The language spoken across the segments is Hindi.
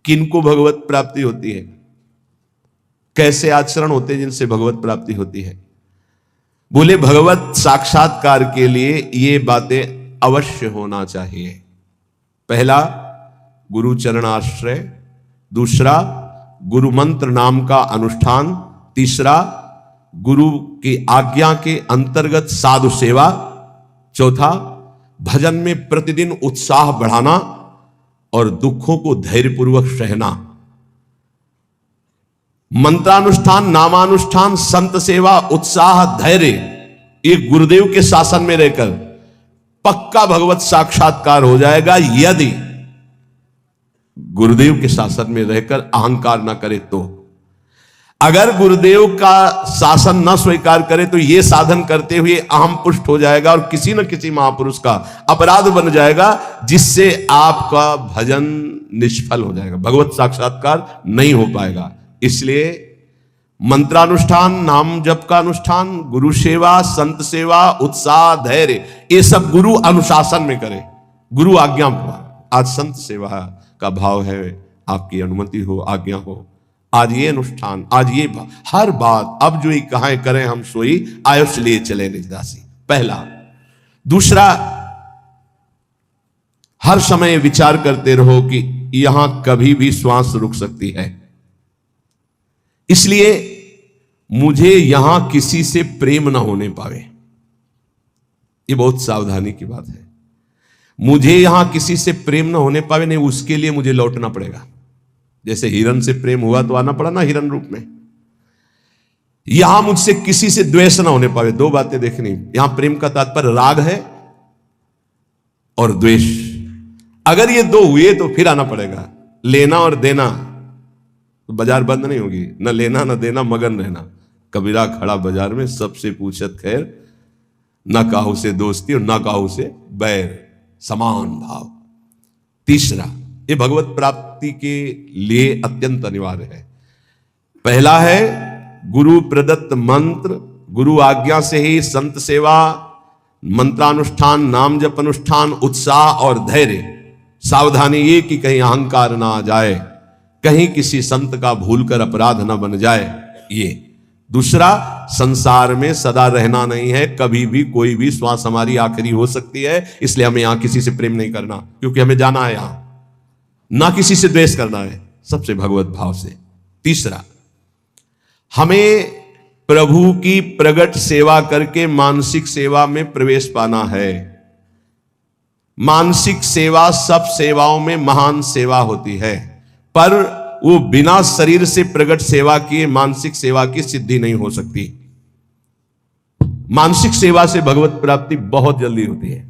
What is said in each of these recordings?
किनको भगवत प्राप्ति होती है, कैसे आचरण होते हैं जिनसे भगवत प्राप्ति होती है। बोले भगवत साक्षात्कार के लिए ये बातें अवश्य होना चाहिए। पहला, गुरु चरण आश्रय। दूसरा, गुरु मंत्र नाम का अनुष्ठान। तीसरा, गुरु की आज्ञा के अंतर्गत साधु सेवा। चौथा, भजन में प्रतिदिन उत्साह बढ़ाना और दुखों को धैर्यपूर्वक सहना। मंत्रानुष्ठान, नामानुष्ठान, संत सेवा, उत्साह, धैर्य, ये गुरुदेव के शासन में रहकर पक्का भगवत साक्षात्कार हो जाएगा यदि गुरुदेव के शासन में रहकर अहंकार ना करे तो। अगर गुरुदेव का शासन न स्वीकार करे तो यह साधन करते हुए अहम पुष्ट हो जाएगा और किसी न किसी महापुरुष का अपराध बन जाएगा, जिससे आपका भजन निष्फल हो जाएगा, भगवत साक्षात्कार नहीं हो पाएगा। इसलिए मंत्रानुष्ठान, नाम जप का अनुष्ठान, गुरु सेवा, संत सेवा, उत्साह, धैर्य, ये सब गुरु अनुशासन में करे, गुरु आज्ञा पर। आज संत सेवा का भाव है, आपकी अनुमति हो, आज्ञा हो, आज ये अनुष्ठान, आज ये हर बात, अब जो ही कहां करें हम सोई, आयुष लिए चले निजदासी। पहला। दूसरा, हर समय विचार करते रहो कि यहां कभी भी श्वास रुक सकती है, इसलिए मुझे यहां किसी से प्रेम ना होने पावे। ये बहुत सावधानी की बात है। मुझे यहां किसी से प्रेम ना होने पावे, नहीं उसके लिए मुझे लौटना पड़ेगा। जैसे हिरण से प्रेम हुआ तो आना पड़ा ना हिरण रूप में। यहां मुझसे किसी से द्वेष ना होने पावे। दो बातें देखनी। यहां प्रेम का तात्पर्य राग है और द्वेष। अगर ये दो हुए तो फिर आना पड़ेगा। लेना और देना तो बाजार बंद नहीं होगी, न लेना न देना मगन रहना। कबीरा खड़ा बाजार में, सबसे पूछत खैर, न काहू से दोस्ती और न काहू से बैर, समान भाव। तीसरा, ये भगवत प्राप्ति के लिए अत्यंत अनिवार्य है। पहला है गुरु प्रदत्त मंत्र, गुरु आज्ञा से ही संत सेवा, मंत्रानुष्ठान, नाम जप अनुष्ठान, उत्साह और धैर्य। सावधानी ये कि कहीं अहंकार ना आ जाए, कहीं किसी संत का भूलकर अपराध ना बन जाए। ये दूसरा, संसार में सदा रहना नहीं है, कभी भी कोई भी श्वास हमारी आखिरी हो सकती है, इसलिए हमें यहां किसी से प्रेम नहीं करना, क्योंकि हमें जाना है यहां। ना किसी से द्वेष करना है, सबसे भगवत भाव से। तीसरा, हमें प्रभु की प्रगट सेवा करके मानसिक सेवा में प्रवेश पाना है। मानसिक सेवा सब सेवाओं में महान सेवा होती है, पर वो बिना शरीर से प्रगट सेवा किए मानसिक सेवा की सिद्धि नहीं हो सकती। मानसिक सेवा से भगवत प्राप्ति बहुत जल्दी होती है,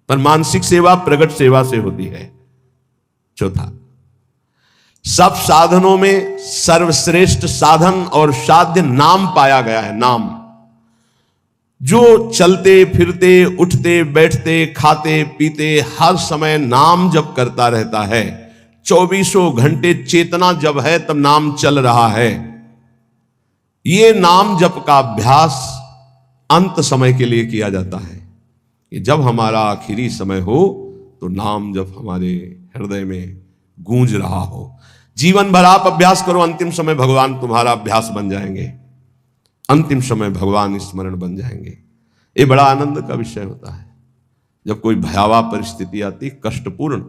पर मानसिक सेवा प्रगट सेवा से होती है। चौथा, सब साधनों में सर्वश्रेष्ठ साधन और साध्य नाम पाया गया है। नाम, जो चलते फिरते उठते बैठते खाते पीते हर समय नाम जप करता रहता है, 24 घंटे चेतना जब है तब नाम चल रहा है। ये नाम जप का अभ्यास अंत समय के लिए किया जाता है कि जब हमारा आखिरी समय हो तो नाम जप हमारे हृदय में गूंज रहा हो। जीवन भर आप अभ्यास करो, अंतिम समय भगवान तुम्हारा अभ्यास बन जाएंगे, अंतिम समय भगवान स्मरण बन जाएंगे। ये बड़ा आनंद का विषय होता है जब कोई भयावह परिस्थिति आती, कष्टपूर्ण,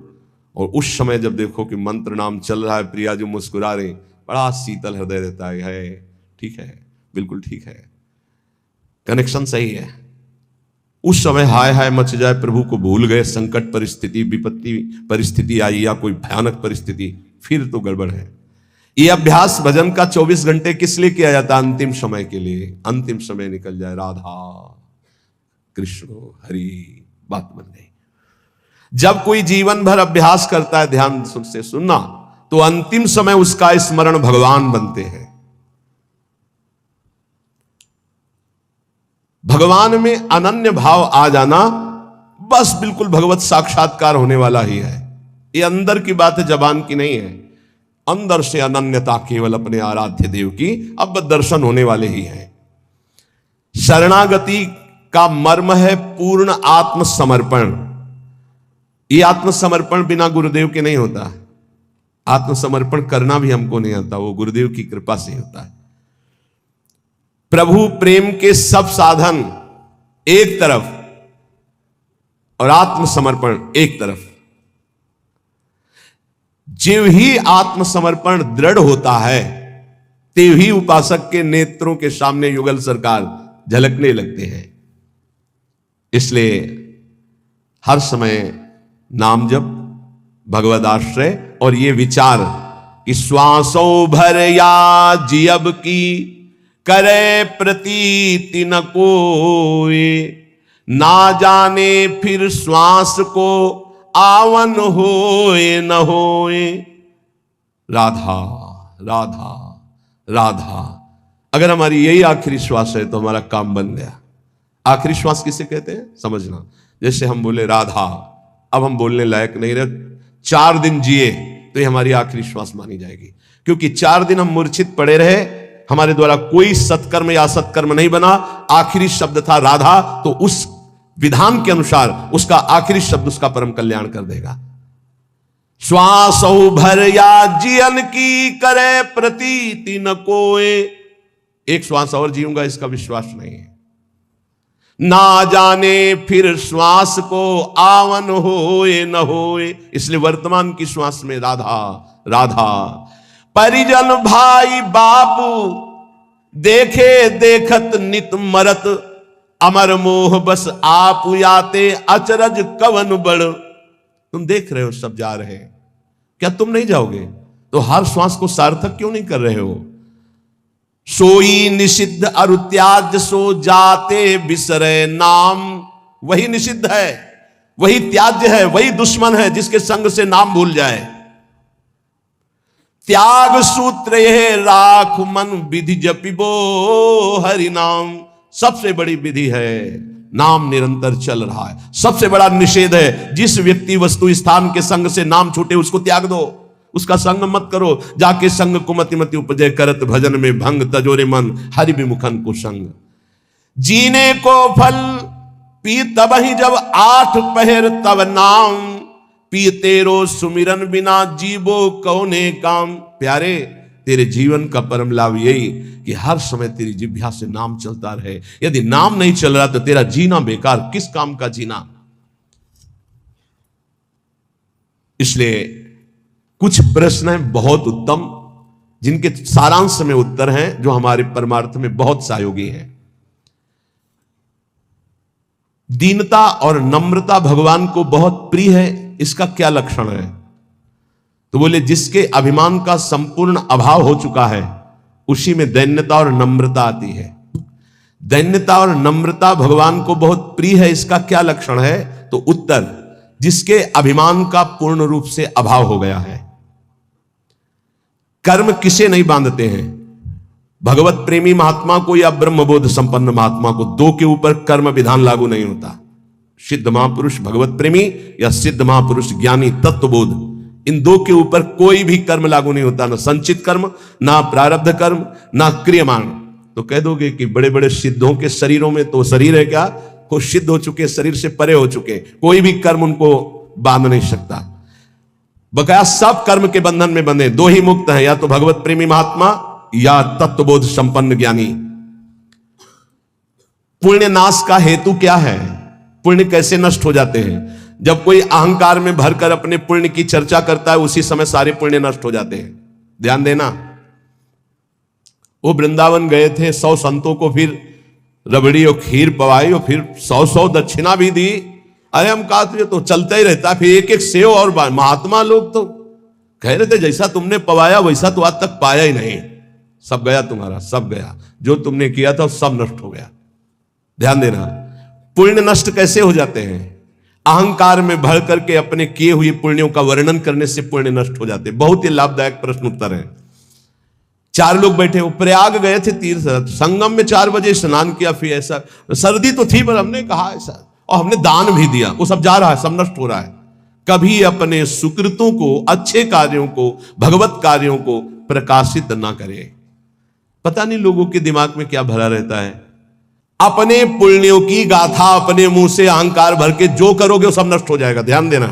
और उस समय जब देखो कि मंत्र नाम चल रहा है, प्रिया जो मुस्कुरा रहे, बड़ा शीतल हृदय रहता है। ठीक है, बिल्कुल ठीक है, कनेक्शन सही है। उस समय हाय हाय मच जाए, प्रभु को भूल गए, संकट परिस्थिति, विपत्ति परिस्थिति आई या कोई भयानक परिस्थिति, फिर तो गड़बड़ है। ये अभ्यास भजन का 24 घंटे किस लिए किया जाता है? अंतिम समय के लिए। अंतिम समय निकल जाए, राधा कृष्ण हरि, बात बन गई। जब कोई जीवन भर अभ्यास करता है, ध्यान से सुनना, तो अंतिम समय उसका स्मरण भगवान बनते हैं। भगवान में अनन्य भाव आ जाना, बस बिल्कुल भगवत साक्षात्कार होने वाला ही है। ये अंदर की बात है, जबान की नहीं है। अंदर से अनन्यता केवल अपने आराध्य देव की अब दर्शन होने वाले ही है। शरणागति का मर्म है पूर्ण आत्मसमर्पण। ये आत्मसमर्पण बिना गुरुदेव के नहीं होता। आत्मसमर्पण करना भी हमको नहीं आता, वो गुरुदेव की कृपा से होता है। प्रभु प्रेम के सब साधन एक तरफ और आत्मसमर्पण एक तरफ। जिव ही आत्मसमर्पण दृढ़ होता है, तेव ही उपासक के नेत्रों के सामने युगल सरकार झलकने लगते हैं। इसलिए हर समय नाम जप, भगवद आश्रय और ये विचार कि श्वासों भर या जियब की करे प्रतीति न कोई, ना जाने फिर श्वास को आवन होए न होए। राधा राधा राधा। अगर हमारी यही आखिरी श्वास है तो हमारा काम बन गया। आखिरी श्वास किसे कहते हैं समझना। जैसे हम बोले राधा, अब हम बोलने लायक नहीं रहे, 4 दिन जिए तो ये हमारी आखिरी श्वास मानी जाएगी, क्योंकि 4 दिन हम मूर्छित पड़े रहे, हमारे द्वारा कोई सत्कर्म या असत्कर्म नहीं बना, आखिरी शब्द था राधा, तो उस विधान के अनुसार उसका आखिरी शब्द उसका परम कल्याण कर देगा। श्वास भर या जियन की करे प्रतीति न कोए। एक श्वास और जीऊंगा इसका विश्वास नहीं है। ना जाने फिर श्वास को आवन होए न होए। इसलिए वर्तमान की श्वास में राधा राधा। परिजन भाई बापू देखे देखत नित मरत, अमर मोह बस आप याते अचरज कवन बड़। तुम देख रहे हो सब जा रहे हैं, क्या तुम नहीं जाओगे? तो हर श्वास को सार्थक क्यों नहीं कर रहे हो? सोई निषिद्ध अरु त्याज्य सो जाते बिसरे नाम। वही निषिद्ध है, वही त्याज्य है, वही दुश्मन है जिसके संग से नाम भूल जाए। त्याग सूत्र यह राख मन विधि जपिबो हरि नाम। सबसे बड़ी विधि है, नाम निरंतर चल रहा है। सबसे बड़ा निषेध है, जिस व्यक्ति वस्तु स्थान के संग से नाम छूटे उसको त्याग दो, उसका संग मत करो। जाके संग कुमति मति उपजय करत भजन में भंग, तजोरे मन हरि विमुखन को संग। जीने को फल पी तब ही जब 8 पहर तब नाम, पी तेरो सुमिरन बिना जीवो कौने काम। प्यारे, तेरे जीवन का परम लाभ यही कि हर समय तेरी जिह्वा से नाम चलता रहे। यदि नाम नहीं चल रहा तो तेरा जीना बेकार, किस काम का जीना। इसलिए कुछ प्रश्न हैं बहुत उत्तम, जिनके सारांश में उत्तर हैं, जो हमारे परमार्थ में बहुत सहयोगी हैं। दीनता और नम्रता भगवान को बहुत प्रिय है, इसका क्या लक्षण है? तो बोले जिसके अभिमान का संपूर्ण अभाव हो चुका है उसी में दैन्यता और नम्रता आती है। दैन्यता और नम्रता भगवान को बहुत प्रिय है, इसका क्या लक्षण है? तो उत्तर, जिसके अभिमान का पूर्ण रूप से अभाव हो गया है। कर्म किसे नहीं बांधते हैं? भगवत प्रेमी महात्मा को या ब्रह्मबोध संपन्न महात्मा को, 2 के ऊपर कर्म विधान लागू नहीं होता। सिद्ध महापुरुष भगवत प्रेमी या सिद्ध महापुरुष ज्ञानी तत्वबोध, इन 2 के ऊपर कोई भी कर्म लागू नहीं होता, ना संचित कर्म, ना प्रारब्ध कर्म, ना क्रियमाण। तो कह दोगे कि बड़े बड़े सिद्धों के शरीरों में तो शरीर है क्या? वो सिद्ध हो चुके, शरीर से परे हो चुके, कोई भी कर्म उनको बांध नहीं सकता। बकाया सब कर्म के बंधन में बंधे, 2 ही मुक्त हैं, या तो भगवत प्रेमी महात्मा या तत्वबोध संपन्न ज्ञानी। पुण्य नाश का हेतु क्या है? पुण्य कैसे नष्ट हो जाते हैं? जब कोई अहंकार में भरकर अपने पुण्य की चर्चा करता है, उसी समय सारे पुण्य नष्ट हो जाते हैं। ध्यान देना, वो वृंदावन गए थे, 100 संतों को फिर रबड़ी और खीर पवाई और फिर 100 दक्षिणा भी दी। अरे हम कहा तो चलता ही रहता, फिर एक सेव और महात्मा लोग तो कह रहे थे जैसा तुमने पवाया वैसा तो आज तक पाया ही नहीं, सब गया तुम्हारा, सब गया, जो तुमने किया था सब नष्ट हो गया। ध्यान देना, पुण्य नष्ट कैसे हो जाते हैं? अहंकार में भर करके अपने किए हुए पुण्यों का वर्णन करने से पुण्य नष्ट हो जाते। बहुत ही लाभदायक प्रश्न उत्तर है। 4 लोग बैठे, वो प्रयाग गए थे तीर्थ, संगम में 4 बजे स्नान किया, फिर ऐसा सर्दी तो थी पर हमने कहा ऐसा, और हमने दान भी दिया, वो सब जा रहा है, सब नष्ट हो रहा है। कभी अपने सुकृतों को, अच्छे कार्यों को, भगवत कार्यों को प्रकाशित ना करे। पता नहीं लोगों के दिमाग में क्या भरा रहता है। अपने पुण्यों की गाथा अपने मुंह से अहंकार भर के जो करोगे वो सब नष्ट हो जाएगा। ध्यान देना,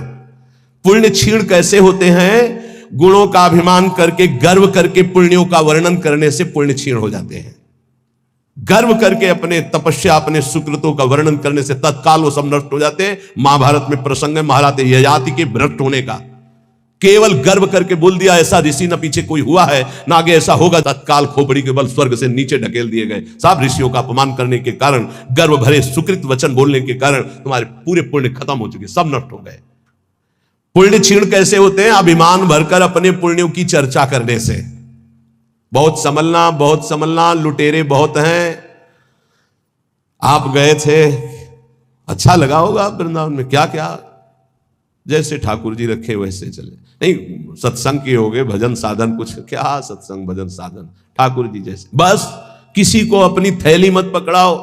पुण्य क्षीण कैसे होते हैं? गुणों का अभिमान करके, गर्व करके पुण्यों का वर्णन करने से पुण्य क्षीण हो जाते हैं। गर्व करके अपने तपस्या, अपने सुकृतों का वर्णन करने से तत्काल वो सब नष्ट हो जाते हैं। महाभारत में प्रसंग है महाराज ययाति के भ्रष्ट होने का। केवल गर्व करके बोल दिया ऐसा ऋषि न पीछे कोई हुआ है ना आगे ऐसा होगा, तत्काल खोपड़ी के बल स्वर्ग से नीचे ढकेल दिए गए। सब ऋषियों का अपमान करने के कारण, गर्व भरे सुकृत वचन बोलने के कारण तुम्हारे पूरे पुण्य खत्म हो चुके, सब नष्ट हो गए। पुण्य क्षीण कैसे होते हैं? अभिमान भरकर अपने पुण्यों की चर्चा करने से। बहुत संभलना, लुटेरे बहुत हैं। आप गए थे, अच्छा लगा होगा वृंदावन में, क्या क्या जैसे ठाकुर जी रखे वैसे चले। नहीं, सत्संग किए होगे, भजन साधन कुछ, क्या सत्संग भजन साधन, ठाकुर जी जैसे। बस किसी को अपनी थैली मत पकड़ाओ,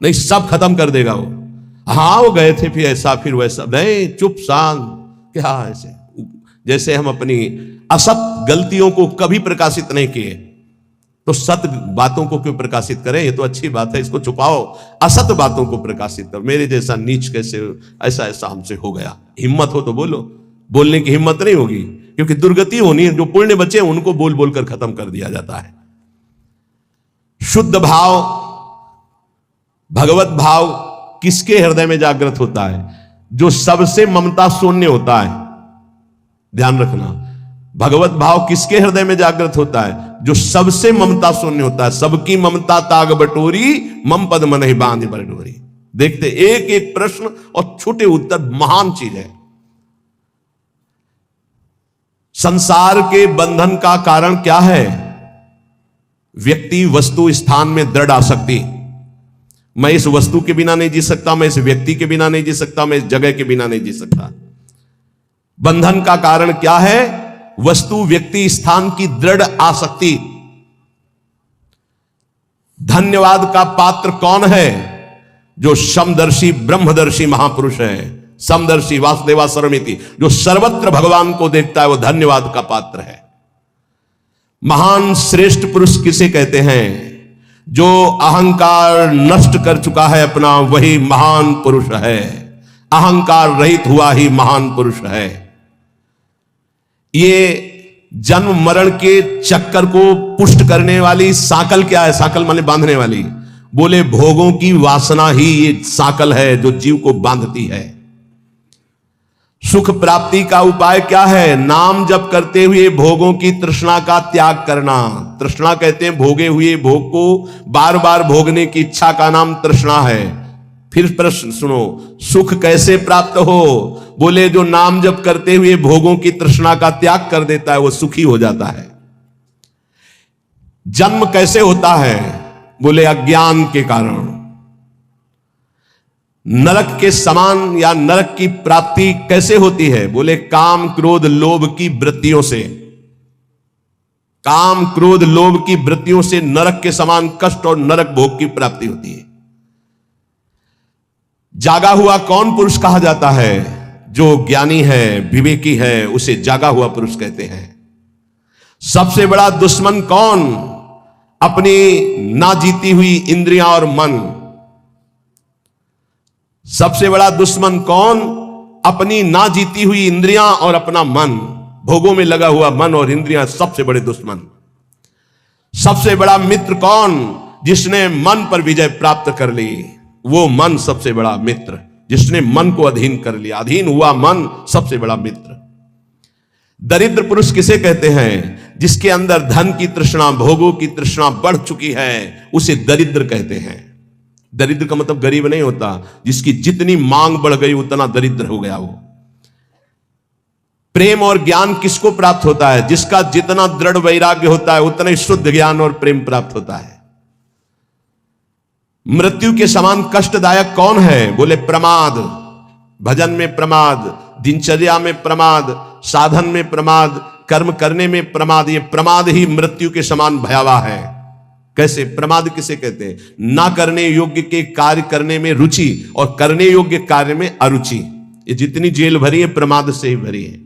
नहीं सब खत्म कर देगा वो। हाँ वो गए थे फिर ऐसा फिर वैसा, नहीं चुप शांत, क्या ऐसे। जैसे हम अपनी असत गलतियों को कभी प्रकाशित नहीं किए तो सत बातों को क्यों प्रकाशित करें? ये तो अच्छी बात है, इसको छुपाओ, असत बातों को प्रकाशित करो। मेरे जैसा नीच कैसे, ऐसा ऐसा हमसे हो गया। हिम्मत हो तो बोलो, बोलने की हिम्मत नहीं होगी क्योंकि दुर्गति होनी है। जो पुण्य बचे उनको बोल बोलकर खत्म कर दिया जाता है। शुद्ध भाव, भगवत भाव किसके हृदय में जागृत होता है? जो सबसे ममता शून्य होता है। ध्यान रखना, भगवत भाव किसके हृदय में जागृत होता है? जो सबसे ममता शून्य होता है। सबकी ममता ताग बटोरी, मम पद मन ही बांध बटोरी। देखते एक एक प्रश्न और छोटे उत्तर महान चीज है। संसार के बंधन का कारण क्या है? व्यक्ति, वस्तु, स्थान में दृढ़ आसक्ति। मैं इस वस्तु के बिना नहीं जी सकता, मैं इस व्यक्ति के बिना नहीं जी सकता, मैं इस जगह के बिना नहीं जी सकता। बंधन का कारण क्या है? वस्तु, व्यक्ति, स्थान की दृढ़ आसक्ति। धन्यवाद का पात्र कौन है? जो समदर्शी ब्रह्मदर्शी महापुरुष है। समदर्शी वासुदेवा सर्वमिति, जो सर्वत्र भगवान को देखता है, वो धन्यवाद का पात्र है। महान श्रेष्ठ पुरुष किसे कहते हैं? जो अहंकार नष्ट कर चुका है अपना, वही महान पुरुष है। अहंकार रहित हुआ ही महान पुरुष है। ये जन्म मरण के चक्कर को पुष्ट करने वाली साकल क्या है? साकल माने बांधने वाली। बोले भोगों की वासना ही ये साकल है जो जीव को बांधती है। सुख प्राप्ति का उपाय क्या है? नाम जप करते हुए भोगों की तृष्णा का त्याग करना। तृष्णा कहते हैं भोगे हुए भोग को बार बार भोगने की इच्छा का नाम तृष्णा है। फिर प्रश्न सुनो, सुख कैसे प्राप्त हो? बोले जो नाम जप करते हुए भोगों की तृष्णा का त्याग कर देता है वो सुखी हो जाता है। जन्म कैसे होता है? बोले अज्ञान के कारण। नरक के समान या नरक की प्राप्ति कैसे होती है? बोले काम क्रोध लोभ की वृत्तियों से। काम क्रोध लोभ की वृत्तियों से नरक के समान कष्ट और नरक भोग की प्राप्ति होती है। जागा हुआ कौन पुरुष कहा जाता है? जो ज्ञानी है, विवेकी है, उसे जागा हुआ पुरुष कहते हैं। सबसे बड़ा दुश्मन कौन? अपनी ना जीती हुई इंद्रियां और मन। सबसे बड़ा दुश्मन कौन? अपनी ना जीती हुई इंद्रियां और अपना मन। भोगों में लगा हुआ मन और इंद्रियां सबसे बड़े दुश्मन। सबसे बड़ा मित्र कौन? जिसने मन पर विजय प्राप्त कर ली, वो मन सबसे बड़ा मित्र। जिसने मन को अधीन कर लिया, अधीन हुआ मन, सबसे बड़ा मित्र। दरिद्र पुरुष किसे कहते हैं? जिसके अंदर धन की तृष्णा, भोगों की तृष्णा बढ़ चुकी है, उसे दरिद्र कहते हैं। दरिद्र का मतलब गरीब नहीं होता, जिसकी जितनी मांग बढ़ गई उतना दरिद्र हो गया वो। प्रेम और ज्ञान किसको प्राप्त होता है? जिसका जितना दृढ़ वैराग्य होता है उतना ही शुद्ध ज्ञान और प्रेम प्राप्त होता है। मृत्यु के समान कष्टदायक कौन है? बोले प्रमाद। भजन में प्रमाद, दिनचर्या में प्रमाद, साधन में प्रमाद, कर्म करने में प्रमाद। ये प्रमाद ही मृत्यु के समान भयावह है। कैसे? प्रमाद किसे कहते हैं? ना करने योग्य के कार्य करने में रुचि और करने योग्य कार्य में अरुचि। ये जितनी जेल भरी है प्रमाद से ही भरी है।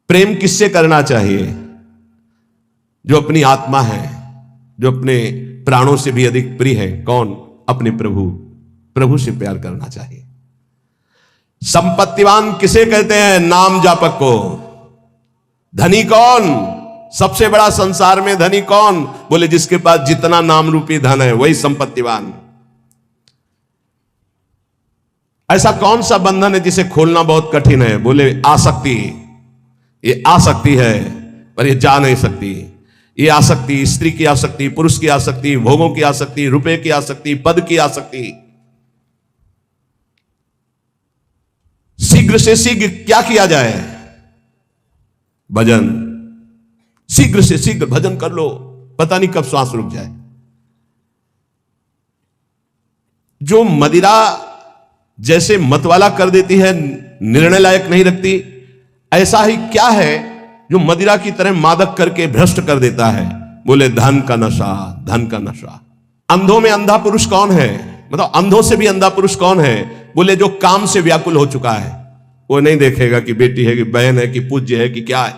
प्रेम किससे करना चाहिए? जो अपनी आत्मा है, जो अपने प्राणों से भी अधिक प्रिय है। कौन? अपने प्रभु। प्रभु से प्यार करना चाहिए। संपत्तिवान किसे कहते हैं? नाम जापक को। धनी कौन? सबसे बड़ा संसार में धनी कौन? बोले जिसके पास जितना नाम रूपी धन है वही संपत्तिवान। ऐसा कौन सा बंधन है जिसे खोलना बहुत कठिन है? बोले आसक्ति। ये आसक्ति है पर ये जा नहीं सकती। ये आसक्ति, स्त्री की आसक्ति, पुरुष की आसक्ति, भोगों की आसक्ति, रुपए की आसक्ति, पद की आसक्ति। शीघ्र से शीघ्र क्या किया जाए? भजन। शीघ्र से शीघ्र भजन कर लो, पता नहीं कब श्वास रुक जाए। जो मदिरा जैसे मतवाला कर देती है, निर्णय लायक नहीं रखती, ऐसा ही क्या है जो मदिरा की तरह मादक करके भ्रष्ट कर देता है? बोले धन का नशा, धन का नशा। अंधों में अंधा पुरुष कौन है? मतलब अंधों से भी अंधा पुरुष कौन है? बोले जो काम से व्याकुल हो चुका है। वो नहीं देखेगा कि बेटी है कि बहन है कि पूज्य है कि क्या है।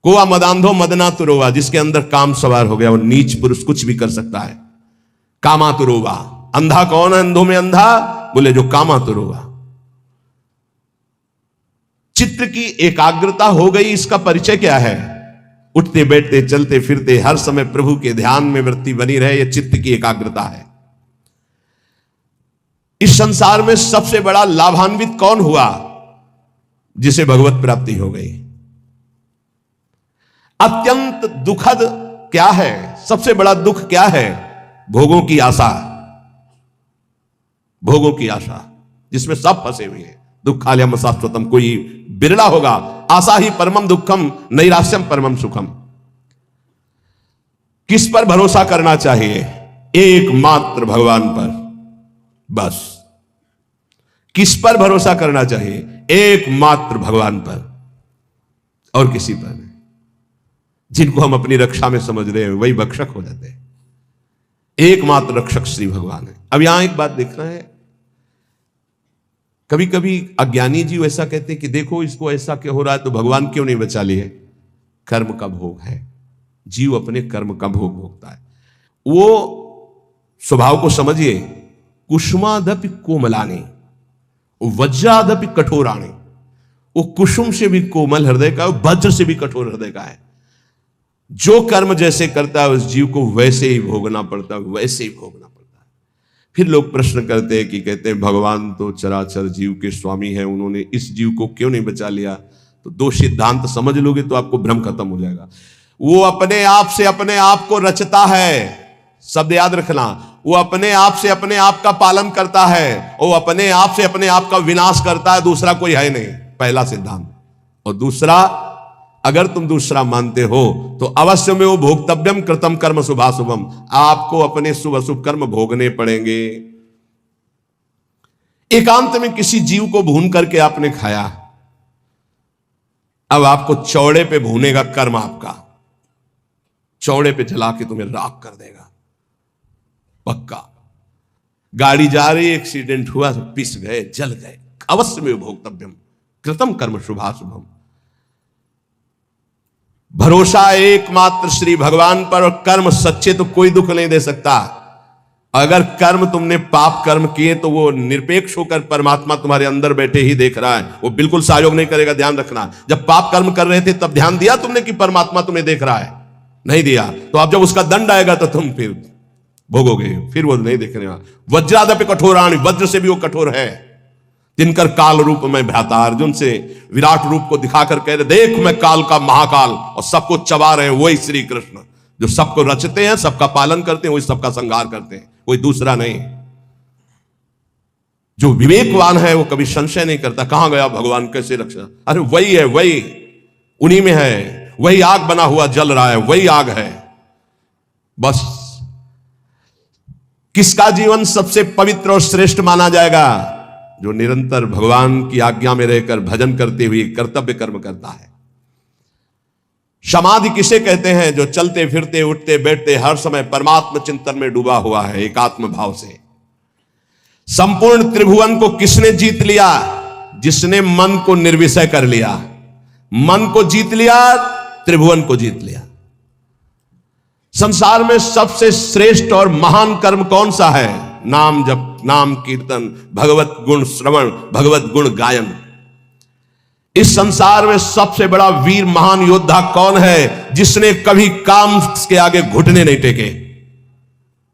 कोआ मदांधो मदना तुरोवा, जिसके अंदर काम सवार हो गया, वो नीच पुरुष कुछ भी कर सकता है। कामा तुरोवा। अंधा कौन है अंधों में अंधा? बोले जो कामा तुरोवा। चित्त की एकाग्रता हो गई, इसका परिचय क्या है? उठते बैठते चलते फिरते हर समय प्रभु के ध्यान में वृत्ति बनी रहे, यह चित्त की एकाग्रता है। इस संसार में सबसे बड़ा लाभान्वित कौन हुआ? जिसे भगवत प्राप्ति हो गई। अत्यंत दुखद क्या है? सबसे बड़ा दुख क्या है? भोगों की आशा। भोगों की आशा जिसमें सब फंसे हुए हैं। दुखालयम शाश्वतम, कोई बिरला होगा। आशा ही परमम दुखम, नैराश्यम परमम सुखम। किस पर भरोसा करना चाहिए? एकमात्र भगवान पर, बस। किस पर भरोसा करना चाहिए? एकमात्र भगवान पर, और किसी पर नहीं। जिनको हम अपनी रक्षा में समझ रहे हैं वही भक्षक हो जाते हैं। एकमात्र रक्षक श्री भगवान है। अब यहां एक बात देखना है, कभी कभी अज्ञानी जीव ऐसा कहते हैं कि देखो इसको ऐसा क्यों हो रहा है, तो भगवान क्यों नहीं बचा लिए? कर्म का भोग है। जीव अपने कर्म का भोग भोगता है। वो स्वभाव को समझिए, कुसुमादपि कोमलाने वज्रादपि कठोराणे। वो कुसुम से भी कोमल हृदय का, वज्र से भी कठोर हृदय का है। जो कर्म जैसे करता है उस जीव को वैसे ही भोगना पड़ता है, वैसे ही भोगना पड़ता है। फिर लोग प्रश्न करते हैं कि कहते हैं भगवान तो चराचर जीव के स्वामी हैं, उन्होंने इस जीव को क्यों नहीं बचा लिया? तो दो सिद्धांत समझ लोगे तो आपको भ्रम खत्म हो जाएगा। वो अपने आप से अपने आप को रचता है, शब्द याद रखना। वो अपने आप से अपने आप का पालन करता है, वो अपने आप से अपने आप का विनाश करता है, दूसरा कोई है नहीं। पहला सिद्धांत। और दूसरा, अगर तुम दूसरा मानते हो तो अवश्य में वो भोक्तव्यम कृतम कर्म शुभाशुभम, आपको अपने शुभ अशुभ कर्म भोगने पड़ेंगे। एकांत में किसी जीव को भून करके आपने खाया, अब आपको चौड़े पे भूनेगा कर्म आपका, चौड़े पे जला के तुम्हें राख कर देगा, पक्का। गाड़ी जा रही, एक्सीडेंट हुआ, पिस गए, जल गए, अवश्य में भोक्तव्यम कृतम कर्म शुभाशुभम। भरोसा एकमात्र श्री भगवान पर, और कर्म सच्चे तो कोई दुख नहीं दे सकता। अगर कर्म तुमने पाप कर्म किए तो वो निरपेक्ष होकर परमात्मा तुम्हारे अंदर बैठे ही देख रहा है, वो बिल्कुल सहयोग नहीं करेगा। ध्यान रखना, जब पाप कर्म कर रहे थे तब ध्यान दिया तुमने कि परमात्मा तुम्हें देख रहा है? नहीं दिया। तो अब जब उसका दंड आएगा तो तुम फिर भोगोगे, फिर वो नहीं देखने वाला। वज्रादपि कठोराणि, वज्र से भी वो कठोर है। तिनकर काल रूप में भ्राता, अर्जुन से विराट रूप को दिखाकर कह रहे देख मैं काल का महाकाल, और सबको चबा रहे हैं वही श्री कृष्ण, जो सबको रचते हैं, सबका पालन करते हैं, वही सबका संहार करते हैं, कोई दूसरा नहीं। जो विवेकवान है वो कभी संशय नहीं करता कहां गया भगवान, कैसे रक्षा। अरे वही है, वही उन्हीं में है, वही आग बना हुआ जल रहा है, वही आग है। बस किसका जीवन सबसे पवित्र और श्रेष्ठ माना जाएगा? जो निरंतर भगवान की आज्ञा में रहकर भजन करते हुए कर्तव्य कर्म करता है। समाधि किसे कहते हैं? जो चलते फिरते उठते बैठते हर समय परमात्मा चिंतन में डूबा हुआ है, एकात्म भाव से। संपूर्ण त्रिभुवन को किसने जीत लिया? जिसने मन को निर्विषय कर लिया। मन को जीत लिया, त्रिभुवन को जीत लिया। संसार में सबसे श्रेष्ठ और महान कर्म कौन सा है? नाम जप, नाम कीर्तन, भगवत गुण श्रवण, भगवत गुण गायन। इस संसार में सबसे बड़ा वीर महान योद्धा कौन है? जिसने कभी काम के आगे घुटने नहीं टेके।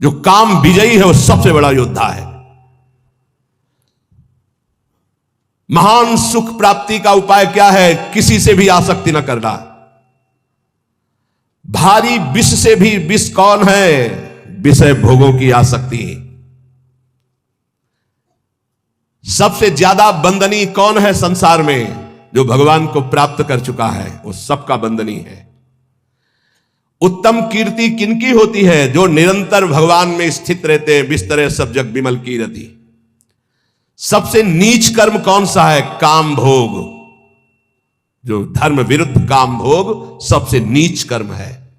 जो काम विजयी है वो सबसे बड़ा योद्धा है। महान सुख प्राप्ति का उपाय क्या है? किसी से भी आसक्ति न करना। भारी विष से भी विष कौन है? विषय भोगों की आसक्ति। सबसे ज्यादा बंधनी कौन है संसार में? जो भगवान को प्राप्त कर चुका है वो सबका बंधनी है। उत्तम कीर्ति किनकी होती है? जो निरंतर भगवान में स्थित रहते हैं। बिस्तरे सब जग बिमल कीर्ति। सबसे नीच कर्म कौन सा है? काम भोग। जो धर्म विरुद्ध काम भोग सबसे नीच कर्म है।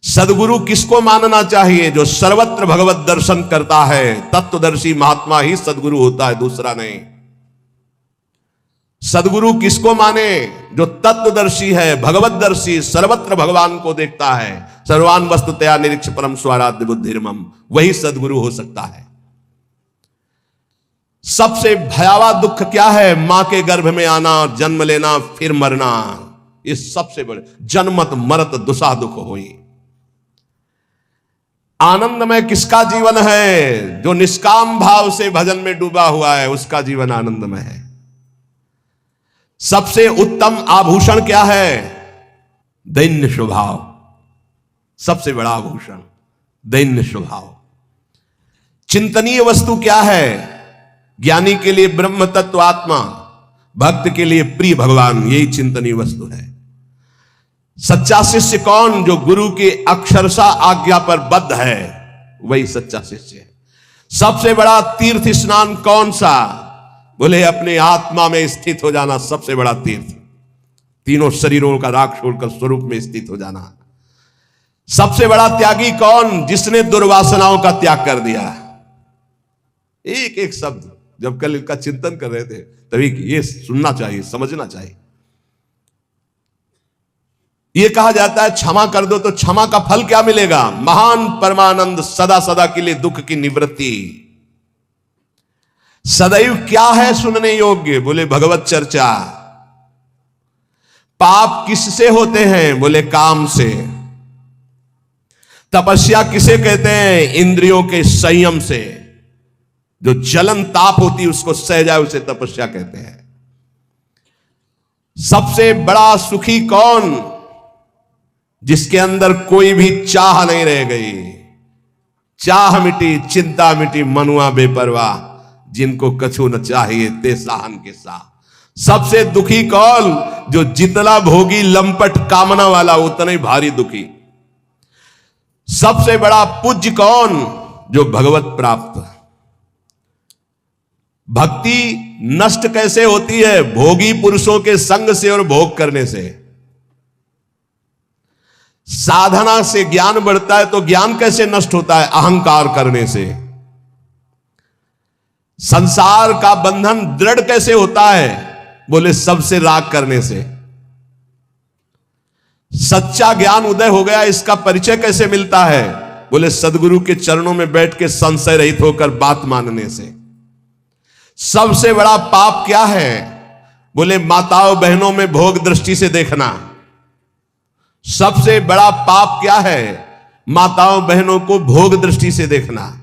सदगुरु किसको मानना चाहिए? जो सर्वत्र भगवत दर्शन करता है। तत्वदर्शी महात्मा ही सदगुरु होता है, दूसरा नहीं। सदगुरु किसको माने? जो तत्वदर्शी है, भगवतदर्शी, सर्वत्र भगवान को देखता है। सर्वान वस्तुतया निरीक्ष परम स्वाराध्य बुद्धिर्मम, वही सदगुरु हो सकता है। सबसे भयावह दुख क्या है? मां के गर्भ में आना, जन्म लेना, फिर मरना। ये सबसे बड़े जन्मत मरत दुसा दुख होई। आनंदमय किसका जीवन है? जो निष्काम भाव से भजन में डूबा हुआ है, उसका जीवन आनंदमय है। सबसे उत्तम आभूषण क्या है? दैन्य स्वभाव। सबसे बड़ा आभूषण दैन्य स्वभाव। चिंतनीय वस्तु क्या है? ज्ञानी के लिए ब्रह्म तत्व आत्मा, भक्त के लिए प्रिय भगवान, यही चिंतनीय वस्तु है। सच्चा शिष्य कौन? जो गुरु के अक्षरशः आज्ञा पर बद्ध है, वही सच्चा शिष्य है। सबसे बड़ा तीर्थ स्नान कौन सा? बोले अपने आत्मा में स्थित हो जाना सबसे बड़ा तीर्थ। तीनों शरीरों का राख छोड़कर स्वरूप में स्थित हो जाना। सबसे बड़ा त्यागी कौन? जिसने दुर्वासनाओं का त्याग कर दिया। एक एक शब्द जब कल इनका चिंतन कर रहे थे तभी ये सुनना चाहिए, समझना चाहिए। ये कहा जाता है क्षमा कर दो तो क्षमा का फल क्या मिलेगा? महान परमानंद, सदा सदा के लिए दुख की निवृत्ति। सदैव क्या है सुनने योग्य? बोले भगवत चर्चा। पाप किससे होते हैं? बोले काम से। तपस्या किसे कहते हैं? इंद्रियों के संयम से। जो जलन ताप होती है उसको सह जाए उसे तपस्या कहते हैं। सबसे बड़ा सुखी कौन? जिसके अंदर कोई भी चाह नहीं रह गई। चाह मिटी, चिंता मिटी, मनुआ बेपरवाह, जिनको कछु न चाहिए ते साहन के साथ। सबसे दुखी कौन? जो जितना भोगी लंपट कामना वाला उतना ही भारी दुखी। सबसे बड़ा पूज्य कौन? जो भगवत प्राप्त। भक्ति नष्ट कैसे होती है? भोगी पुरुषों के संग से और भोग करने से। साधना से ज्ञान बढ़ता है तो ज्ञान कैसे नष्ट होता है? अहंकार करने से। संसार का बंधन दृढ़ कैसे होता है? बोले सबसे राग करने से। सच्चा ज्ञान उदय हो गया, इसका परिचय कैसे मिलता है? बोले सदगुरु के चरणों में बैठ के संशय रहित होकर बात मानने से। सबसे बड़ा पाप क्या है? बोले माताओं बहनों में भोग दृष्टि से देखना। सबसे बड़ा पाप क्या है? माताओं बहनों को भोग दृष्टि से देखना।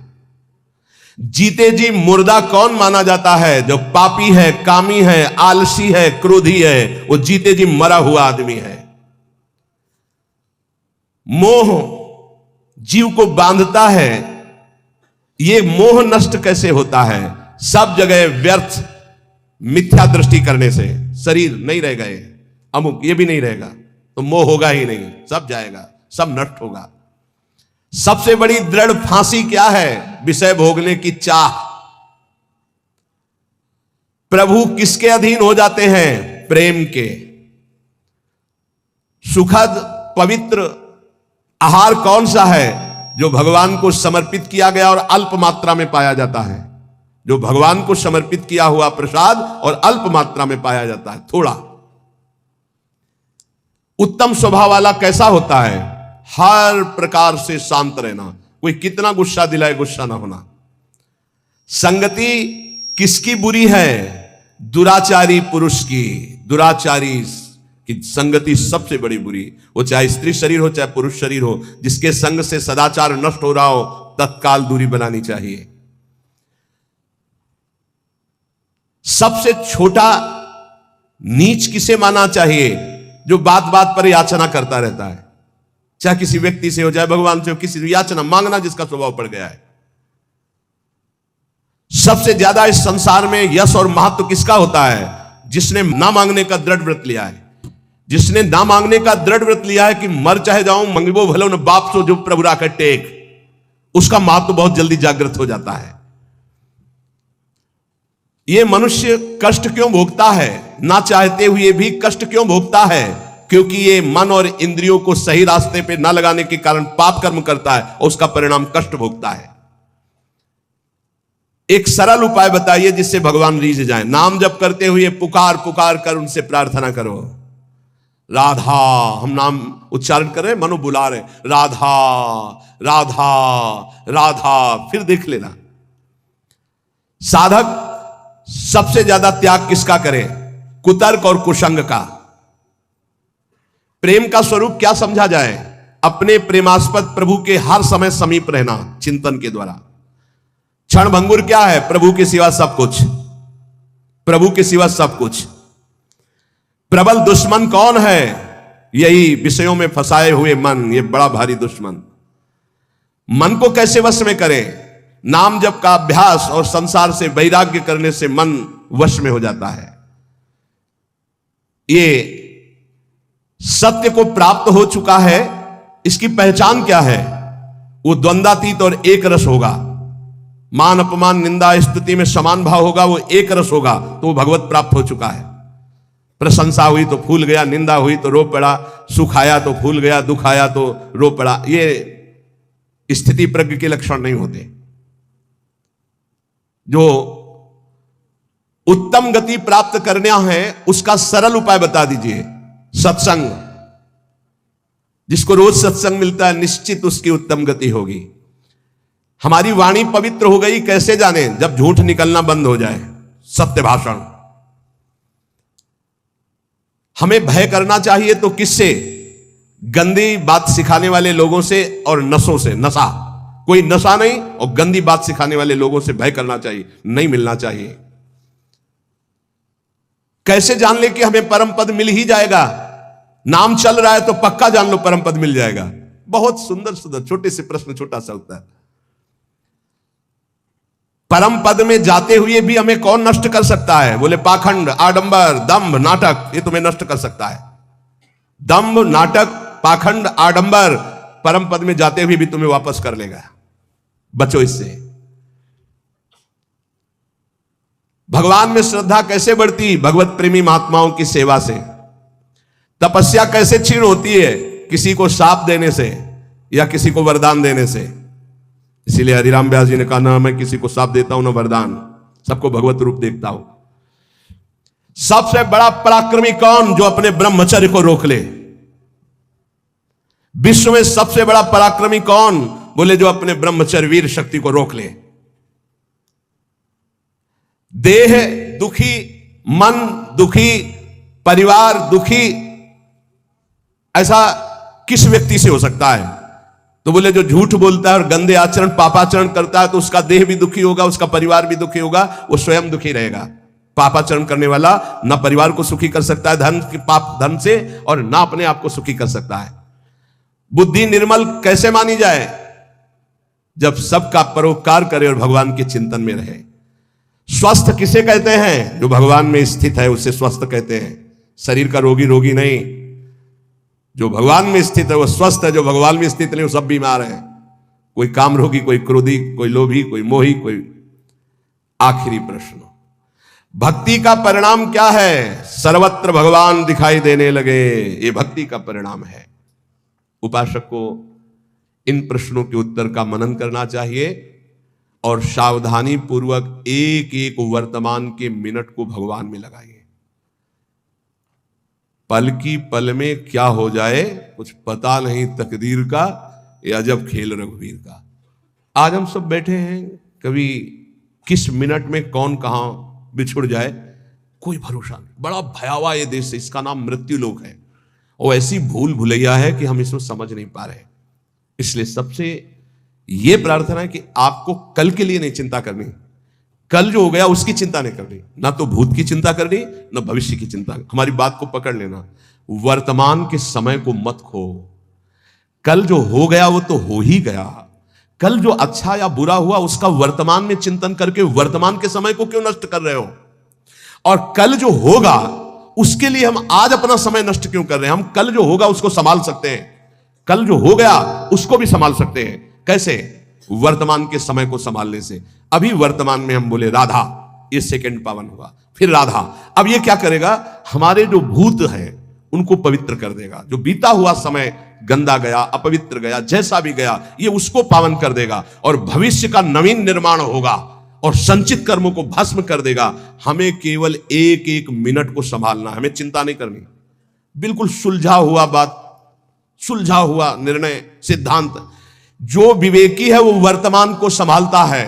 जीते जी मुर्दा कौन माना जाता है? जो पापी है, कामी है, आलसी है, क्रोधी है, वो जीते जी मरा हुआ आदमी है। मोह जीव को बांधता है। ये मोह नष्ट कैसे होता है? सब जगह व्यर्थ मिथ्या दृष्टि करने से। शरीर नहीं रह गए, अमुक ये भी नहीं रहेगा तो मोह होगा ही नहीं, सब जाएगा, सब नष्ट होगा। सबसे बड़ी दृढ़ फांसी क्या है? विषय भोगने की चाह। प्रभु किसके अधीन हो जाते हैं? प्रेम के। सुखद पवित्र आहार कौन सा है? जो भगवान को समर्पित किया गया और अल्प मात्रा में पाया जाता है। जो भगवान को समर्पित किया हुआ प्रसाद और अल्प मात्रा में पाया जाता है, थोड़ा। उत्तम स्वभाव वाला कैसा होता है? हर प्रकार से शांत रहना। कोई कितना गुस्सा दिलाए, गुस्सा ना होना। संगति किसकी बुरी है? दुराचारी पुरुष दुराचारी की संगति सबसे बड़ी बुरी। वो चाहे स्त्री शरीर हो चाहे पुरुष शरीर हो, जिसके संग से सदाचार नष्ट हो रहा हो तत्काल दूरी बनानी चाहिए। सबसे छोटा नीच किसे माना चाहिए? जो बात बात पर याचना करता रहता है, चाहे किसी व्यक्ति से हो चाहे भगवान से हो, किसी से याचना मांगना जिसका स्वभाव पड़ गया है। सबसे ज्यादा इस संसार में यश और महत्व किसका होता है? जिसने ना मांगने का दृढ़ व्रत लिया है। जिसने ना मांगने का दृढ़ व्रत लिया है कि मर चाहे जाऊं मंगबो भलो न बाप सो जो प्रभु राखा टेक, उसका महत्व बहुत जल्दी जागृत हो जाता है। ये मनुष्य कष्ट क्यों भोगता है? ना चाहते हुए भी कष्ट क्यों भोगता है? क्योंकि ये मन और इंद्रियों को सही रास्ते पे ना लगाने के कारण पाप कर्म करता है और उसका परिणाम कष्ट भोगता है। एक सरल उपाय बताइए जिससे भगवान रीझ जाए। नाम जप करते हुए पुकार पुकार कर उनसे प्रार्थना करो, राधा। हम नाम उच्चारण कर रहे, मनो बुला रहे, राधा राधा राधा। फिर देख लेना साधक सबसे ज्यादा त्याग किसका करे? कुतर्क और कुसंग का। प्रेम का स्वरूप क्या समझा जाए? अपने प्रेमास्पद प्रभु के हर समय समीप रहना चिंतन के द्वारा। क्षण भंगुर क्या है? प्रभु के सिवा सब कुछ, प्रभु के सिवा सब कुछ। प्रबल दुश्मन कौन है? यही विषयों में फंसाए हुए मन, ये बड़ा भारी दुश्मन। मन को कैसे वश में करें? नाम जप का अभ्यास और संसार से वैराग्य करने से मन वश में हो जाता है। ये सत्य को प्राप्त हो चुका है। इसकी पहचान क्या है? वो द्वंद्वातीत और एक रस होगा। मान अपमान निंदा स्तुति में समान भाव होगा, वो एक रस होगा, तो वो भगवत प्राप्त हो चुका है। प्रशंसा हुई तो फूल गया, निंदा हुई तो रो पड़ा, सुख आया तो फूल गया, दुख आया तो रो पड़ा। ये स्थिति प्रज्ञ के लक्षण नहीं होते। जो उत्तम गति प्राप्त करना है उसका सरल उपाय बता दीजिए। सत्संग। जिसको रोज सत्संग मिलता है निश्चित उसकी उत्तम गति होगी। हमारी वाणी पवित्र हो गई कैसे जाने? जब झूठ निकलना बंद हो जाए, सत्य भाषण। हमें भय करना चाहिए तो किससे? गंदी बात सिखाने वाले लोगों से और नशों से। नशा, कोई नशा नहीं, और गंदी बात सिखाने वाले लोगों से भय करना चाहिए, नहीं मिलना चाहिए। कैसे जान ले कि हमें परम पद मिल ही जाएगा? नाम चल रहा है तो पक्का जान लो परम पद मिल जाएगा। बहुत सुंदर सुंदर छोटे से प्रश्न, छोटा सा उत्तर। परम पद में जाते हुए भी हमें कौन नष्ट कर सकता है? बोले पाखंड, आडंबर, दंभ, नाटक, ये तुम्हें नष्ट कर सकता है। दंभ, नाटक, पाखंड, आडंबर परम पद में जाते हुए भी तुम्हें वापस कर लेगा। बचो इससे। भगवान में श्रद्धा कैसे बढ़ती? भगवत प्रेमी महात्माओं की सेवा से। तपस्या कैसे क्षीण होती है? किसी को शाप देने से या किसी को वरदान देने से। इसीलिए हरिराम व्यास जी ने कहा, ना मैं किसी को शाप देता हूं ना वरदान, सबको भगवत रूप देखता हूं। सबसे बड़ा पराक्रमी कौन? जो अपने ब्रह्मचर्य को रोक ले। विश्व में सबसे बड़ा पराक्रमी कौन? बोले जो अपने ब्रह्मचर्य वीर शक्ति को रोक ले। देह दुखी, मन दुखी, परिवार दुखी, ऐसा किस व्यक्ति से हो सकता है? तो बोले जो झूठ बोलता है और गंदे आचरण पापाचरण करता है तो उसका देह भी दुखी होगा, उसका परिवार भी दुखी होगा, वो स्वयं दुखी रहेगा। पापाचरण करने वाला ना परिवार को सुखी कर सकता है धन के पाप धन से, और ना अपने आप को सुखी कर सकता है। बुद्धि निर्मल कैसे मानी जाए? जब सबका परोपकार करे और भगवान के चिंतन में रहे। स्वस्थ किसे कहते हैं? जो भगवान में स्थित है उसे स्वस्थ कहते हैं। शरीर का रोगी रोगी नहीं, जो भगवान में स्थित है वो स्वस्थ है। जो भगवान में स्थित नहीं वो सब बीमार है। कोई काम रोगी, कोई क्रोधी, कोई लोभी, कोई मोही, कोई। आखिरी प्रश्न, भक्ति का परिणाम क्या है? सर्वत्र भगवान दिखाई देने लगे, ये भक्ति का परिणाम है। उपासक को इन प्रश्नों के उत्तर का मनन करना चाहिए और सावधानी पूर्वक एक एक वर्तमान के मिनट को भगवान में लगाइए। पल की पल में क्या हो जाए कुछ पता नहीं तकदीर का, या जब खेल रघुवीर का। आज हम सब बैठे हैं, कभी किस मिनट में कौन कहां बिछुड़ जाए कोई भरोसा नहीं। बड़ा भयावह ये देश है, इसका नाम मृत्यु लोक है। और ऐसी भूल भुलैया है कि हम इसमें समझ नहीं पा रहे। इसलिए सबसे ये प्रार्थना है कि आपको कल के लिए नहीं चिंता करनी, कल जो हो गया उसकी चिंता नहीं करनी, ना तो भूत की चिंता करनी ना भविष्य की चिंता। हमारी बात को पकड़ लेना, वर्तमान के समय को मत खो। कल जो हो गया वो तो हो ही गया। कल जो अच्छा या बुरा हुआ उसका वर्तमान में चिंतन करके वर्तमान के समय को क्यों नष्ट कर रहे हो? और कल जो होगा उसके लिए हम आज अपना समय नष्ट क्यों कर रहे हैं? हम कल जो होगा उसको संभाल सकते हैं, कल जो हो गया उसको भी संभाल सकते हैं। कैसे? वर्तमान के समय को संभालने से। अभी वर्तमान में हम बोले राधा, ये सेकंड पावन हुआ, फिर राधा। अब ये क्या करेगा? हमारे जो भूत हैं उनको पवित्र कर देगा। जो बीता हुआ समय गंदा गया, अपवित्र गया, जैसा भी गया, ये उसको पावन कर देगा और भविष्य का नवीन निर्माण होगा और संचित कर्मों को भस्म कर देगा। हमें केवल एक एक मिनट को संभालना, हमें चिंता नहीं करनी। बिल्कुल सुलझा हुआ बात, सुलझा हुआ निर्णय, सिद्धांत। जो विवेकी है वो वर्तमान को संभालता है,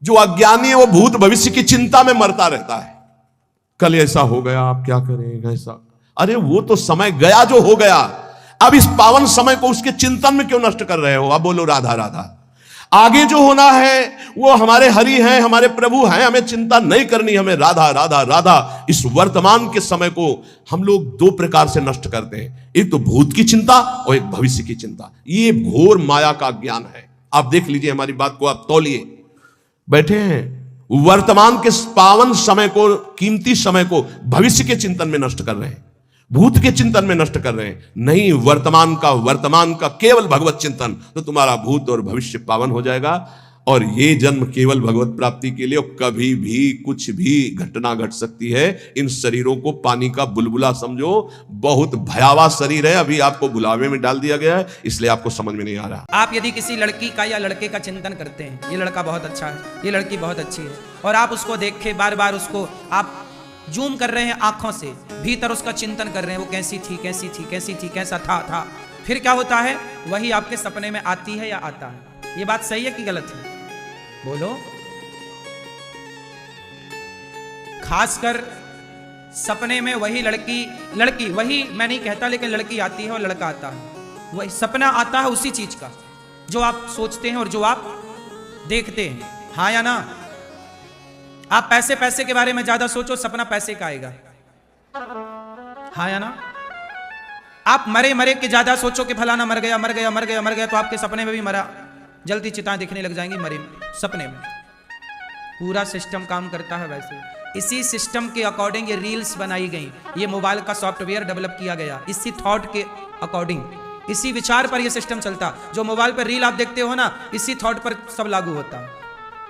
जो अज्ञानी है वो भूत भविष्य की चिंता में मरता रहता है। कल ऐसा हो गया, आप क्या करें ऐसा? अरे वो तो समय गया जो हो गया। अब इस पावन समय को उसके चिंतन में क्यों नष्ट कर रहे हो? अब बोलो राधा राधा। आगे जो होना है वो हमारे हरि हैं, हमारे प्रभु हैं, हमें चिंता नहीं करनी, हमें राधा राधा राधा। इस वर्तमान के समय को हम लोग दो प्रकार से नष्ट करते हैं, एक तो भूत की चिंता और एक भविष्य की चिंता। ये घोर माया का ज्ञान है। आप देख लीजिए, हमारी बात को आप तौलिए। बैठे हैं वर्तमान के पावन समय को, कीमती समय को भविष्य के चिंतन में नष्ट कर रहे हैं, भूत के चिंतन में नष्ट कर रहे हैं। नहीं, वर्तमान का केवल भगवत चिंतन, तो तुम्हारा भूत और भविष्य पावन हो जाएगा। और ये जन्म केवल भगवत प्राप्ति के लिए, कभी भी कुछ भी घटना घट सकती है। इन शरीरों को पानी का बुलबुला समझो, बहुत भयावह शरीर है। अभी आपको बुलावे में डाल दिया गया है, इसलिए आपको समझ में नहीं आ रहा। आप यदि किसी लड़की का या लड़के का चिंतन करते हैं, ये लड़का बहुत अच्छा है, ये लड़की बहुत अच्छी है, और आप उसको देखे बार बार उसको आप जूम कर रहे हैं आंखों से, भीतर उसका चिंतन कर रहे हैं, वो कैसी थी कैसी थी कैसी थी, कैसा था। फिर क्या होता है? वही आपके सपने में आती है या आता है। ये बात सही है कि गलत है? बोलो। खासकर सपने में वही लड़की वही, मैं नहीं कहता, लेकिन लड़की आती है और लड़का आता है। वही सपना आता है उसी चीज का जो आप सोचते हैं और जो आप देखते हैं। हाँ या ना? आप पैसे के बारे में ज्यादा सोचो, सपना पैसे का आएगा। हाँ या ना? आप मरे के ज्यादा सोचो कि फलाना मर गया, तो आपके सपने में भी मरा, जल्दी चिताएं दिखने लग जाएंगी मरे सपने में। पूरा सिस्टम काम करता है वैसे। इसी सिस्टम के अकॉर्डिंग ये रील्स बनाई गई, ये मोबाइल का सॉफ्टवेयर डेवलप किया गया, इसी थॉट के अकॉर्डिंग, इसी विचार पर ये सिस्टम चलता। जो मोबाइल पर रील आप देखते हो ना, इसी थॉट पर सब लागू होता है।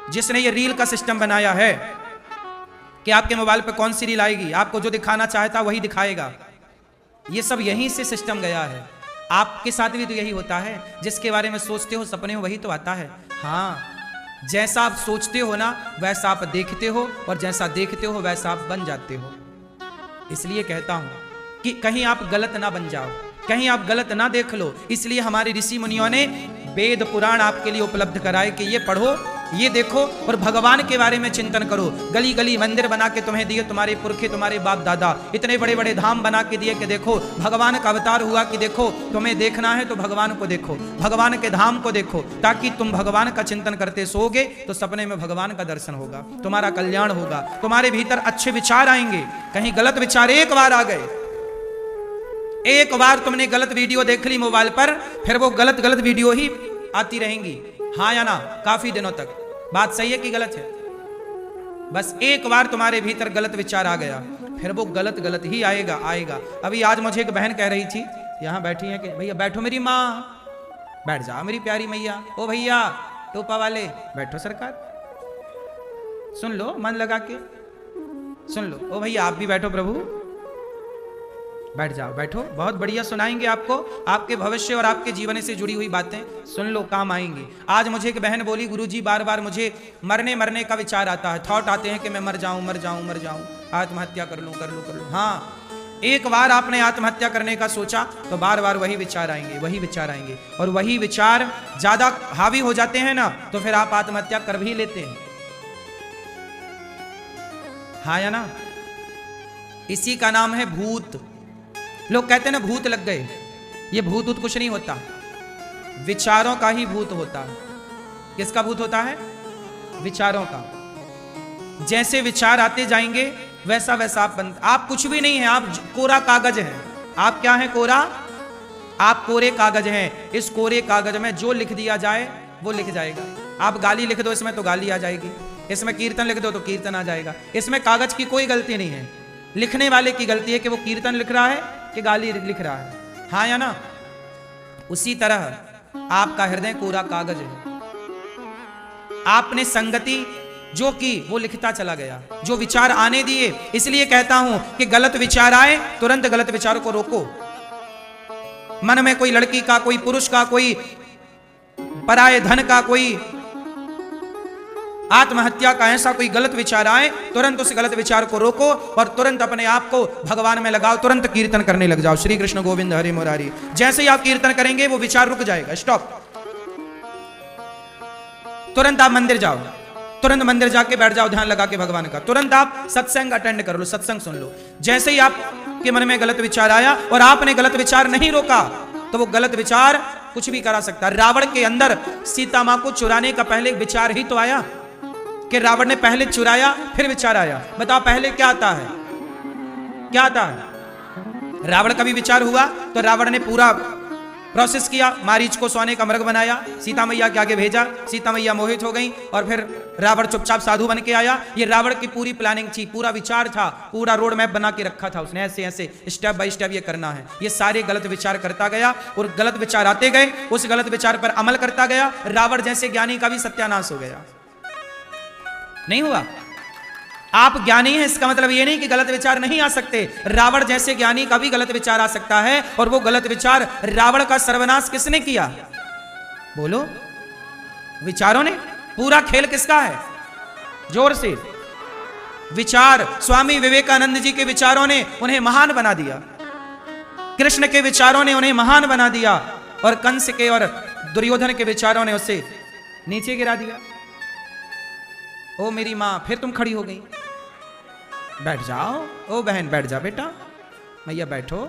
जिसने ये रील का सिस्टम बनाया है कि आपके मोबाइल पे कौन सी रील आएगी, आपको जो दिखाना चाहता वही दिखाएगा, ये सब यहीं से सिस्टम गया है। आपके साथ भी तो यही होता है, जिसके बारे में सोचते हो सपने में वही तो आता है। हाँ, जैसा आप सोचते हो ना वैसा आप देखते हो, और जैसा देखते हो वैसा आप बन जाते हो। इसलिए कहता हूं कि कहीं आप गलत ना बन जाओ, कहीं आप गलत ना देख लो। इसलिए हमारे ऋषि मुनियों ने वेद पुराण आपके लिए उपलब्ध कराए कि ये पढ़ो, ये देखो और भगवान के बारे में चिंतन करो। गली गली मंदिर बना के तुम्हें दिए तुम्हारे पुरखे, तुम्हारे बाप दादा, इतने बड़े बड़े धाम बना के दिए कि देखो भगवान का अवतार हुआ, कि देखो तुम्हें देखना है तो भगवान को देखो, भगवान के धाम को देखो, ताकि तुम भगवान का चिंतन करते सोओगे तो सपने में भगवान का दर्शन होगा, तुम्हारा कल्याण होगा, तुम्हारे भीतर अच्छे विचार आएंगे। कहीं गलत विचार एक बार आ गए, एक बार तुमने गलत वीडियो देख ली मोबाइल पर, फिर वो गलत वीडियो ही आती रहेंगी। हाँ या ना? काफी दिनों तक। बात सही है कि गलत है? बस एक बार तुम्हारे भीतर गलत विचार आ गया, फिर वो गलत ही आएगा। अभी आज मुझे एक बहन कह रही थी, यहाँ बैठी है, कि भैया बैठो मेरी माँ, बैठ जाओ मेरी प्यारी मैया, ओ भैया टोपा वाले बैठो सरकार, सुन लो मन लगा के सुन लो, ओ भैया आप भी बैठो प्रभु, बैठ जाओ, बैठो, बहुत बढ़िया सुनाएंगे आपको, आपके भविष्य और आपके जीवन से जुड़ी हुई बातें सुन लो, काम आएंगी। आज मुझे एक बहन बोली, गुरुजी बार बार मुझे मरने का विचार आता है, थॉट आते हैं कि मैं मर जाऊं, आत्महत्या कर लूं। हाँ, एक बार आपने आत्महत्या करने का सोचा तो बार बार वही विचार आएंगे, और वही विचार ज्यादा हावी हो जाते हैं ना, तो फिर आप आत्महत्या कर भी लेते हैं। हाँ या ना? इसी का नाम है भूत। लोग कहते हैं ना भूत लग गए, ये भूत भूत कुछ नहीं होता, विचारों का ही भूत होता है। किसका भूत होता है? विचारों का। जैसे विचार आते जाएंगे वैसा वैसा आप कुछ भी नहीं है, आप कोरा कागज हैं। आप क्या हैं? कोरा। आप कोरे कागज हैं। इस कोरे कागज में जो लिख दिया जाए वो लिख जाएगा। आप गाली लिख दो इसमें तो गाली आ जाएगी, इसमें कीर्तन लिख दो तो कीर्तन आ जाएगा। इसमें कागज की कोई गलती नहीं है, लिखने वाले की गलती है कि वो कीर्तन लिख रहा है कि गाली लिख रहा है। हाँ या ना? उसी तरह आपका हृदय कोरा कागज है। आपने संगति जो की वो लिखता चला गया, जो विचार आने दिए। इसलिए कहता हूं कि गलत विचार आए तुरंत गलत विचार को रोको। मन में कोई लड़की का, कोई पुरुष का, कोई पराये धन का, कोई आत्महत्या का ऐसा कोई गलत विचार आए, तुरंत उस गलत विचार को रोको और तुरंत अपने आप को भगवान में लगाओ, तुरंत कीर्तन करने लग जाओ, श्री कृष्ण गोविंद हरि मुरारी। जैसे ही आप कीर्तन करेंगे वो विचार रुक जाएगा, स्टॉप। तुरंत आप मंदिर जाओ, तुरंत मंदिर जाके बैठ जाओ ध्यान लगा के भगवान का। तुरंत आप सत्संग अटेंड कर लो, सत्संग सुन लो। जैसे ही आपके मन में गलत विचार आया और आपने गलत विचार नहीं रोका तो वो गलत विचार कुछ भी करा सकता है। रावण के अंदर सीता मां को चुराने का पहले विचार ही तो आया कि रावण ने पहले चुराया फिर विचार आया। बताओ पहले क्या आता है? क्या आता है? रावण का भी विचार हुआ तो रावण ने पूरा प्रोसेस किया, मारीच को सोने का मृग बनाया, सीता मैया के आगे भेजा, सीता मैया मोहित हो गई और फिर रावण चुपचाप साधु बन के आया। ये रावण की पूरी प्लानिंग थी, पूरा विचार था, पूरा रोड मैप बना के रखा था उसने, ऐसे ऐसे स्टेप बाय स्टेप ये करना है। ये सारे गलत विचार करता गया और गलत विचार आते गए, उस गलत विचार पर अमल करता गया। रावण जैसे ज्ञानी का भी सत्यानाश हो गया। नहीं हुआ? आप ज्ञानी हैं इसका मतलब ये नहीं कि गलत विचार नहीं आ सकते। रावण जैसे ज्ञानी का भी गलत विचार आ सकता है और वो गलत विचार, रावण का सर्वनाश किसने किया? बोलो, विचारों ने। पूरा खेल किसका है? जोर से। विचार। स्वामी विवेकानंद जी के विचारों ने उन्हें महान बना दिया, कृष्ण के विचारों ने उन्हें महान बना दिया और कंस के और दुर्योधन के विचारों ने उसे नीचे गिरा दिया। ओ मेरी मां, फिर तुम खड़ी हो गई। बैठ जाओ। ओ बहन बैठ जा बेटा। मैया बैठो।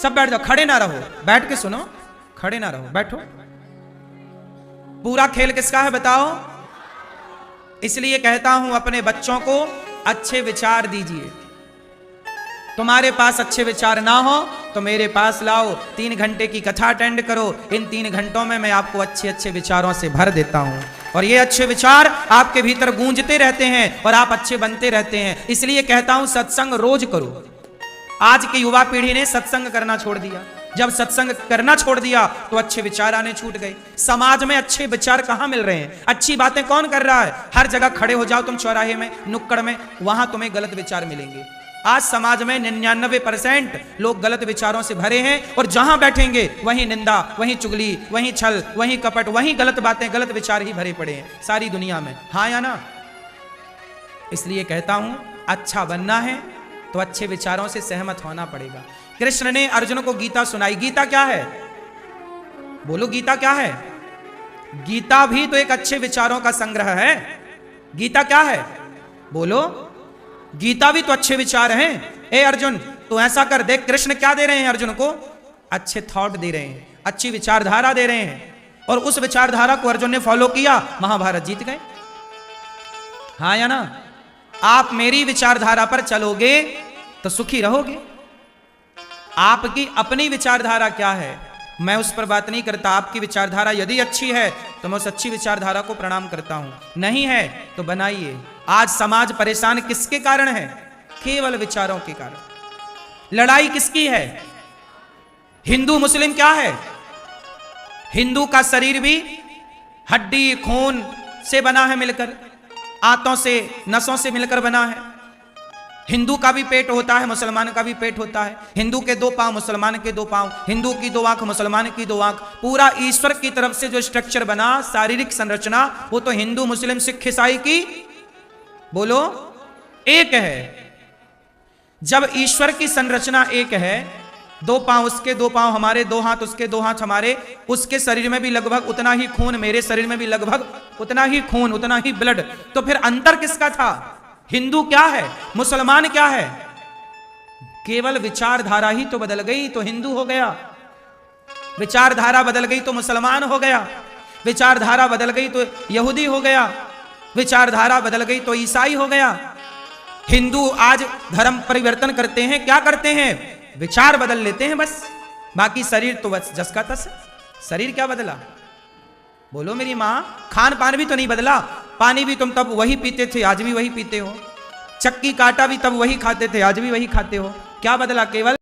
सब बैठ जाओ, खड़े ना रहो, बैठ के सुनो, खड़े ना रहो, बैठो। पूरा खेल किसका है बताओ? इसलिए कहता हूं अपने बच्चों को अच्छे विचार दीजिए। तुम्हारे पास अच्छे विचार ना हो तो मेरे पास लाओ, 3 घंटे की कथा अटेंड करो। इन 3 घंटों में मैं आपको अच्छे अच्छे विचारों से भर देता हूं और ये अच्छे विचार आपके भीतर गूंजते रहते हैं और आप अच्छे बनते रहते हैं। इसलिए कहता हूं सत्संग रोज करो। आज की युवा पीढ़ी ने सत्संग करना छोड़ दिया। जब सत्संग करना छोड़ दिया तो अच्छे विचार आने छूट गए। समाज में अच्छे विचार कहां मिल रहे हैं? अच्छी बातें कौन कर रहा है? हर जगह खड़े हो जाओ तुम, चौराहे में, नुक्कड़ में, वहां तुम्हें गलत विचार मिलेंगे। आज समाज में 99% लोग गलत विचारों से भरे हैं और जहां बैठेंगे वहीं निंदा, वहीं चुगली, वहीं छल, वहीं कपट, वहीं गलत बातें, गलत विचार ही भरे पड़े हैं सारी दुनिया में। हाँ या ना? इसलिए कहता हूं अच्छा बनना है तो अच्छे विचारों से सहमत होना पड़ेगा। कृष्ण ने अर्जुन को गीता सुनाई। गीता क्या है? बोलो, गीता क्या है? गीता भी तो एक अच्छे विचारों का संग्रह है। गीता क्या है? बोलो, गीता भी तो अच्छे विचार हैं। ए अर्जुन, तू ऐसा कर, देख कृष्ण क्या दे रहे हैं अर्जुन को? अच्छे थॉट दे रहे हैं, अच्छी विचारधारा दे रहे हैं और उस विचारधारा को अर्जुन ने फॉलो किया, महाभारत जीत गए। हाँ या ना? आप मेरी विचारधारा पर चलोगे तो सुखी रहोगे। आपकी अपनी विचारधारा क्या है मैं उस पर बात नहीं करता। आपकी विचारधारा यदि अच्छी है तो मैं उस अच्छी विचारधारा को प्रणाम करता हूं, नहीं है तो बनाइए। आज समाज परेशान किसके कारण है? केवल विचारों के कारण। लड़ाई किसकी है? हिंदू मुस्लिम क्या है? हिंदू का शरीर भी हड्डी खून से बना है, मिलकर आंतों से, नसों से मिलकर बना है। हिंदू का भी पेट होता है, मुसलमान का भी पेट होता है। हिंदू के 2 पांव, मुसलमान के 2 पांव, हिंदू की 2 आंख, मुसलमान की 2 आंख। पूरा ईश्वर की तरफ से जो स्ट्रक्चर बना, शारीरिक संरचना, वो तो हिंदू मुस्लिम सिख ईसाई की, बोलो, एक है। जब ईश्वर की संरचना एक है, 2 पांव उसके, 2 पांव हमारे, 2 हाथ उसके, 2 हाथ हमारे, उसके शरीर में भी लगभग उतना ही खून, मेरे शरीर में भी लगभग उतना ही खून, उतना ही ब्लड, तो फिर अंतर किसका था? हिंदू क्या है, मुसलमान क्या है? केवल विचारधारा ही तो बदल गई तो हिंदू हो गया, विचारधारा बदल गई तो मुसलमान हो गया, विचारधारा बदल गई तो यहूदी हो गया, विचारधारा बदल गई तो ईसाई हो गया। हिंदू आज धर्म परिवर्तन करते हैं, क्या करते हैं? विचार बदल लेते हैं बस, बाकी शरीर तो बस जस का तस है। शरीर क्या बदला? बोलो मेरी माँ, खान पान भी तो नहीं बदला, पानी भी तुम तब वही पीते थे, आज भी वही पीते हो, चक्की काटा भी तब वही खाते थे, आज भी वही खाते हो, क्या बदला? केवल